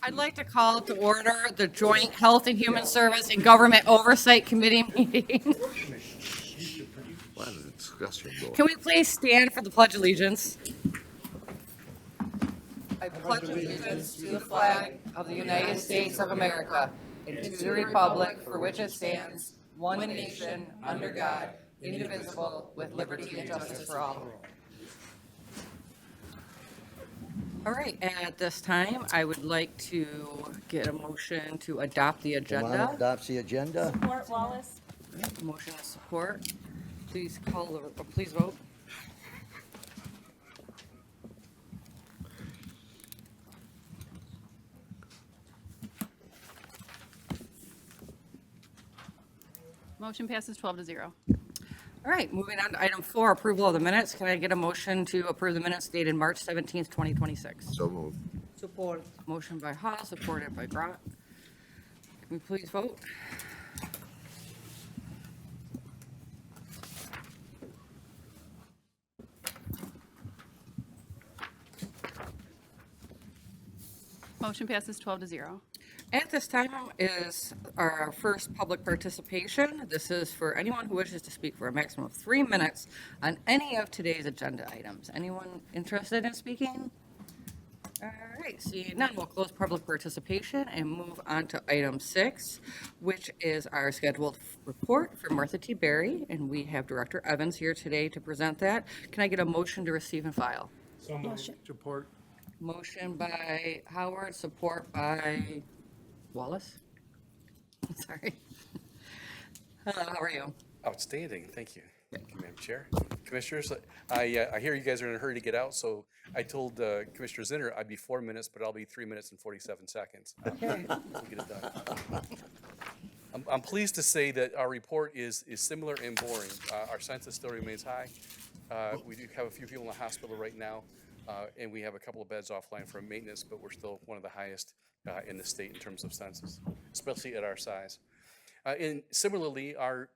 I'd like to call to order the Joint Health and Human Service and Government Oversight Committee meeting. Wow, the discussion going. Can we please stand for the Pledge of Allegiance? I pledge allegiance to the flag of the United States of America and to the republic for which it stands, one nation, under God, indivisible, with liberty and justice for all. All right, at this time, I would like to get a motion to adopt the Milano agenda. adopts the agenda. Support Wallace. Motion of support. Please please vote. Motion passes 12-0. All right, moving on to item 4, approval of the minutes. Can I get a motion to approve the minutes dated March 17th, 2026? So moved. Support. Motion by Haas, supported by Grott. Can we please vote? Motion passes 12-0. At this time is our first public participation. This is for anyone who wishes to speak for a maximum of 3 minutes on any of today's agenda items. Anyone interested in speaking? All right, seeing none, we'll close public participation and move on to item 6, which is our scheduled report for Martha T. Berry, and we have Director Evans here today to present that. Can I get a motion to receive and file? So moved. Support. Motion by Howard, support by Wallace? Sorry. How are you? Outstanding, thank you. Thank you, Madam Chair. Commissioners, I hear you guys are in a hurry to get out, so I told Commissioner Zinner I'd be 4 minutes, but I'll be 3 minutes and 47 seconds. Okay. We'll get it done. I'm pleased to say that our report is similar and boring. Our census still remains high. We do have a few people in the hospital right now, and we have a couple of beds offline for maintenance, but we're still one of the highest in the state in terms of census, especially at our size. And similarly, our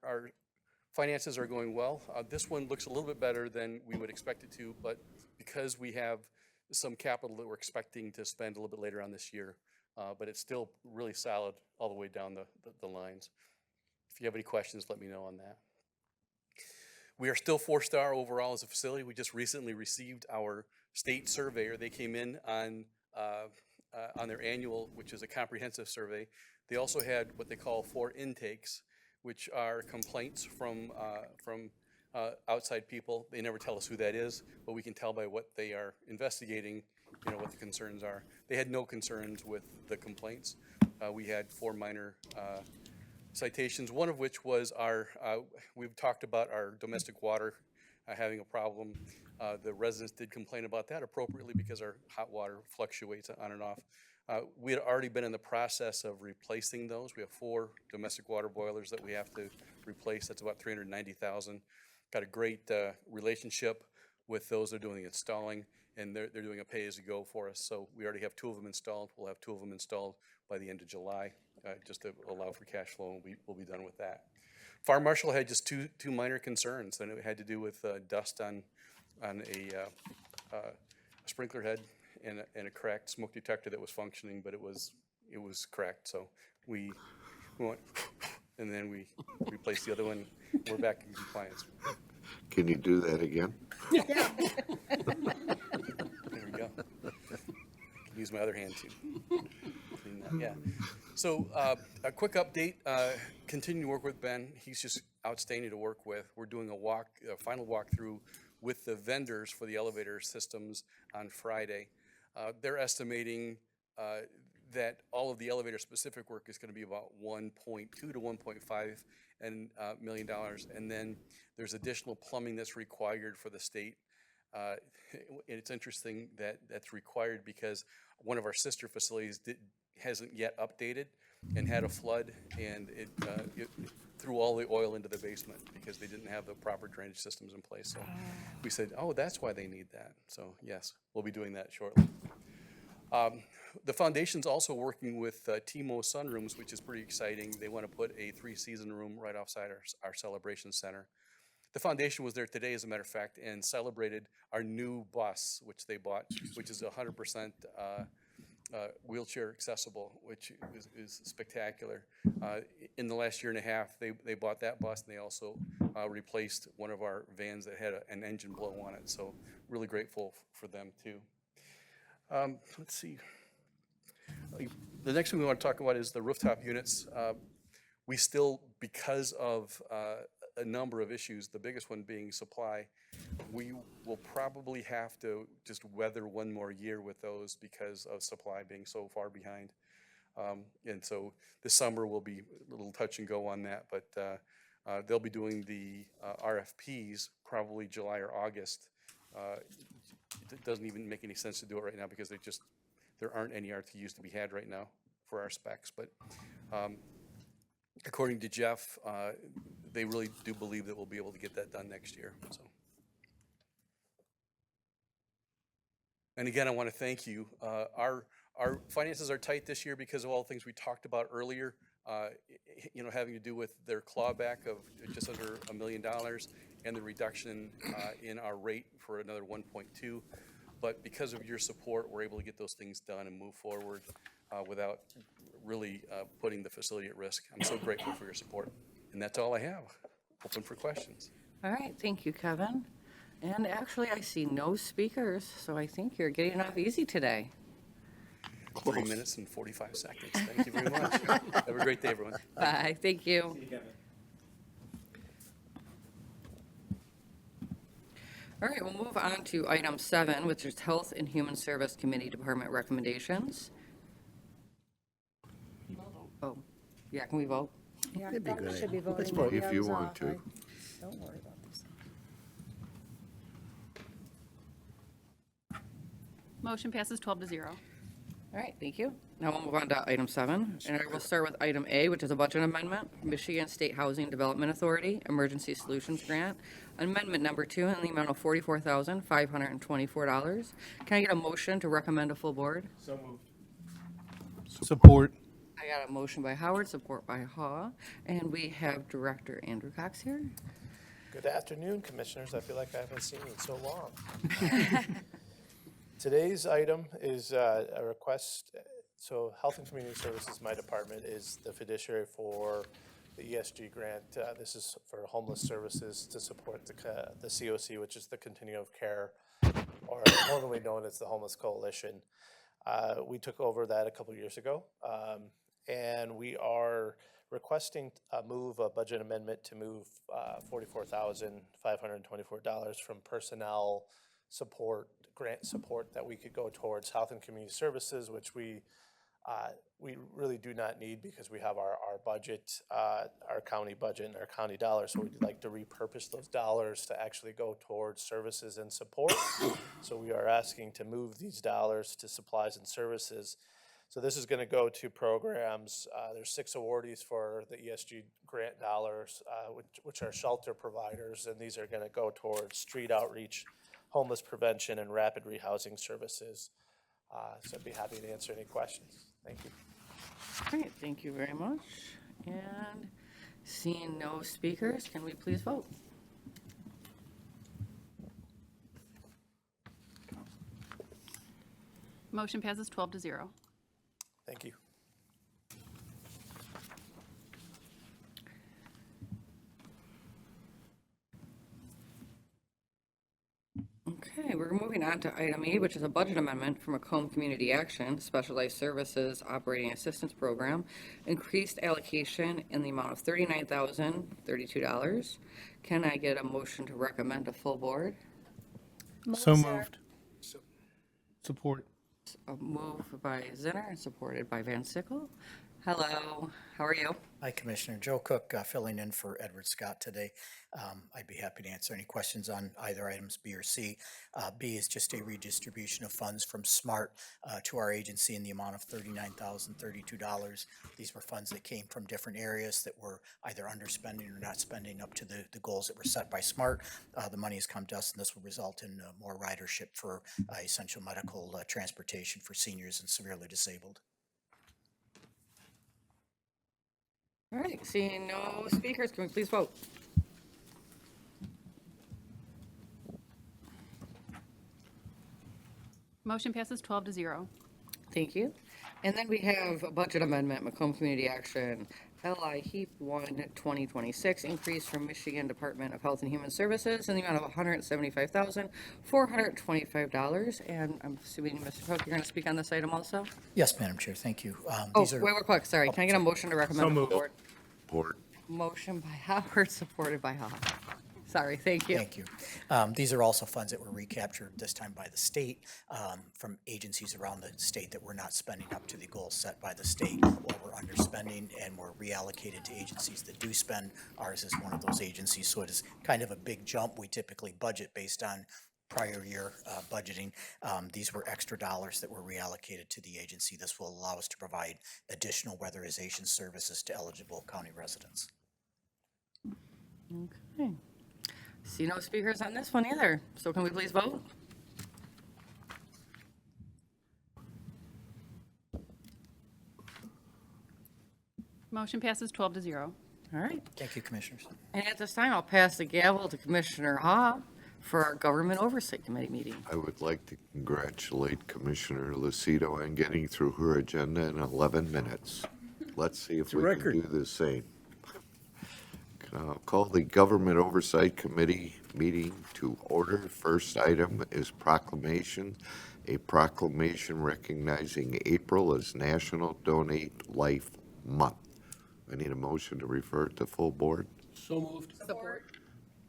finances are going well. This one looks a little bit better than we would expect it to, but because we have some capital that we're expecting to spend a little bit later on this year, but it's still really solid all the way down the lines. If you have any questions, let me know on that. We are still 4-star overall as a facility. We just recently received our state surveyor. They came in on their annual, which is a comprehensive survey. They also had what they call 4 intakes, which are complaints from outside people. They never tell us who that is, but we can tell by what they are investigating, what the concerns are. They had no concerns with the complaints. We had 4 minor citations, one of which was we've talked about our domestic water having a problem. The residents did complain about that appropriately because our hot water fluctuates on and off. We had already been in the process of replacing those. We have 4 domestic water boilers that we have to replace. That's about $390,000. Got a great relationship with those that are doing the installing, and they're doing a pay-as-you-go for us. So we already have 2 of them installed. We'll have 2 of them installed by the end of July, just to allow for cash flow, and we'll be done with that. Fire Marshal had just two minor concerns, and it had to do with dust on a sprinkler head and a cracked smoke detector that was functioning, but it was cracked. So we went, and then we replaced the other one. We're back in compliance. Can you do that again? There we go. Can use my other hand too. Clean that, yeah. So a quick update. Continue to work with Ben. He's just outstanding to work with. We're doing a final walkthrough with the vendors for the elevator systems on Friday. They're estimating that all of the elevator specific work is going to be about $1.2 to $1.5 million, and then there's additional plumbing that's required for the state. And it's interesting that that's required because one of our sister facilities hasn't yet updated and had a flood, and it threw all the oil into the basement because they didn't have the proper drainage systems in place. So we said, oh, that's why they need that. So yes, we'll be doing that shortly. The foundation's also working with TMO Sunrooms, which is pretty exciting. They want to put a 3-season room right outside our celebration center. The foundation was there today, as a matter of fact, and celebrated our new bus, which they bought, which is 100% wheelchair accessible, which is spectacular. In the last year and a half, they bought that bus, and they also replaced one of our vans that had an engine blow on it. So really grateful for them too. Let's see. The next thing we want to talk about is the rooftop units. We still, because of a number of issues, the biggest one being supply, we will probably have to just weather one more year with those because of supply being so far behind. And so this summer will be a little touch and go on that, but they'll be doing the RFPs probably July or August. It doesn't even make any sense to do it right now because there aren't any RTUs to be had right now for our specs. But according to Jeff, they really do believe that we'll be able to get that done next year. So. And again, I want to thank you. Our finances are tight this year because of all the things we talked about earlier, having to do with their clawback of just under $1 million and the reduction in our rate for another 1.2. But because of your support, we're able to get those things done and move forward without really putting the facility at risk. I'm so grateful for your support. And that's all I have. Open for questions. All right, thank you, Kevin. And actually, I see no speakers, so I think you're getting off easy today. 3 minutes and 45 seconds. Thank you very much. Have a great day, everyone. Bye, thank you. All right, we'll move on to item 7, which is Health and Human Service Committee Department recommendations. Oh, yeah, can we vote? Yeah, That'd be I thought we good. should be Let's voting. vote Maybe if I you was want off. to. Don't worry about this. Motion passes 12-0. All right, thank you. Now we'll move on to item 7, and I will start with item A, which is a budget amendment, Michigan State Housing Development Authority Emergency Solutions Grant, amendment number 2 in the amount of $44,524. Can I get a motion to recommend a full board? Support. I got a motion by Howard, support by Haw, and we have Director Andrew Cox here. Good afternoon, Commissioners. I feel like I haven't seen you in so long. Today's item is a request. So Health and Community Services, my department, is the fiduciary for the ESG grant. This is for homeless services to support the COC, which is the Continuum of Care, or formerly known as the Homeless Coalition. We took over that a couple years ago, and we are requesting a budget amendment to move $44,524 from personnel support, grant support that we could go towards Health and Community Services, which we really do not need because we have our budget, our county budget and our county dollars. So we'd like to repurpose those dollars to actually go towards services and support. So we are asking to move these dollars to supplies and services. So this is going to go to programs. There's 6 awardees for the ESG grant dollars, which are shelter providers, and these are going to go towards street outreach, homeless prevention, and rapid rehousing services. So I'd be happy to answer any questions. Thank you. Great, thank you very much. And seeing no speakers, can we please vote? Motion passes 12-0. Thank you. Okay, we're moving on to item E, which is a budget amendment from Macomb Community Action, Specialized Services Operating Assistance Program, increased allocation in the amount of $39,032. Can I get a motion to recommend a full board? So moved. Support. A move by Zinner and supported by Van Sickle. Hello, how are you? Hi, Commissioner. Joe Cook, filling in for Edward Scott today. I'd be happy to answer any questions on either items B or C. B is just a redistribution of funds from SMART to our agency in the amount of $39,032. These were funds that came from different areas that were either underspending or not spending up to the goals that were set by SMART. The money has come to us, and this will result in more ridership for essential medical transportation for seniors and severely disabled. All right, seeing no speakers, can we please vote? Motion passes 12-0. Thank you. And then we have a budget amendment, Macomb Community Action, LI HEAP 1 2026, increase from Michigan Department of Health and Human Services in the amount of $175,425. And I'm assuming, Mr. Cook, you're going to speak on this item also? Yes, Madam Chair, thank you. Oh, These are- wait, real quick, sorry. Can I get a motion to recommend to the board? Support. Motion by Howard, supported by Hawk. Sorry, thank you. Thank you. These are also funds that were recaptured this time by the state from agencies around the state that were not spending up to the goals set by the state, or were underspending and were reallocated to agencies that do spend. Ours is one of those agencies, so it is kind of a big jump. We typically budget based on prior year budgeting. These were extra dollars that were reallocated to the agency. This will allow us to provide additional weatherization services to eligible county residents. Okay. See no speakers on this one either. So can we please vote? Motion passes 12-0. All right. Thank you, Commissioners. And at this time, I'll pass the gavel to Commissioner Ha for our Government Oversight Committee meeting. I would like to congratulate Commissioner Lucido on getting through her agenda in 11 minutes. Let's see if we can do the same. I'll call the Government Oversight Committee meeting to order. First item is proclamation, a proclamation recognizing April as National Donate Life Month. I need a motion to refer it to full board. So moved. Support.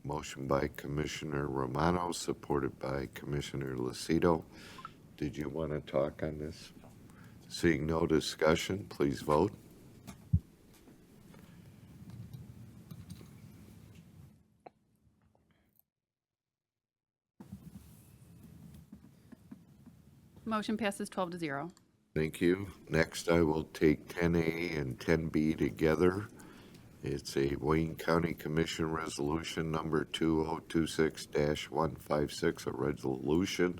Motion by Commissioner Romano, supported by Commissioner Lucido. Did you want to talk on this? Seeing no discussion, please vote. Motion passes 12-0. Thank you. Next, I will take 10A and 10B together. It's a Wayne County Commission Resolution Number 2026-156, a resolution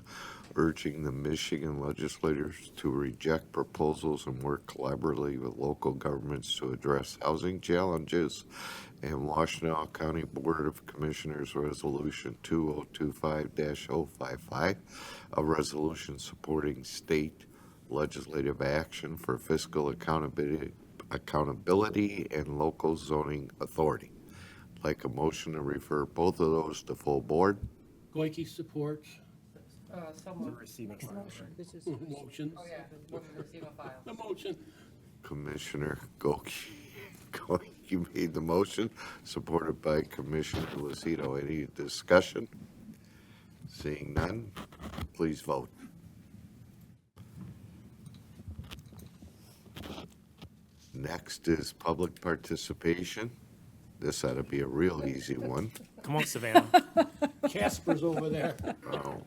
urging the Michigan legislators to reject proposals and work collaboratively with local governments to address housing challenges, and Washtenaw County Board of Commissioners Resolution 2025-055, a resolution supporting state legislative action for fiscal accountability and local zoning authority. I'd like a motion to refer both of those to full board. Goike supports. Someone. Motion. Oh, yeah. Motion to receive and file. The motion. Commissioner Goki made the motion, supported by Commissioner Lucido. Any discussion? Seeing none, please vote. Next is public participation. This ought to be a real easy one. Come on, Savannah. Casper's over there. Oh,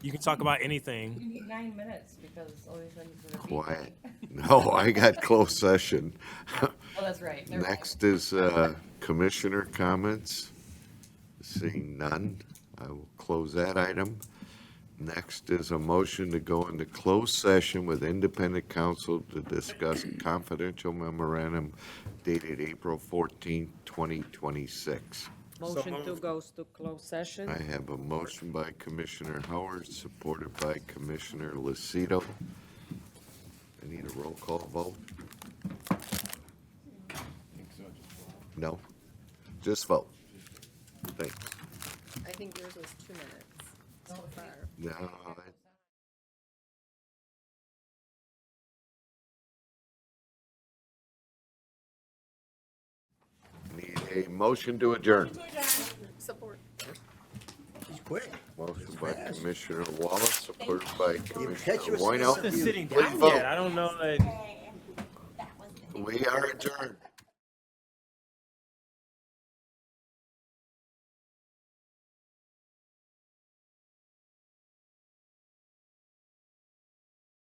You can talk about anything. You need 9 minutes because always when you put a quiet. No, I got closed session. Oh, that's right. Never mind. Next is commissioner comments. Seeing none, I will close that item. Next is a motion to go into closed session with independent counsel to discuss confidential memorandum dated April 14, 2026. Motion to go to closed session. I have a motion by Commissioner Howard, supported by Commissioner Lucido. I need a roll call vote. No? Just vote. Thanks. I think yours was 2 minutes so far. No, I need a motion to adjourn. Support. He's quick. Motion by Commissioner Wallace, supported by Commissioner catch you Wino. Sitting Please down vote. yet. I don't know that. We are adjourned.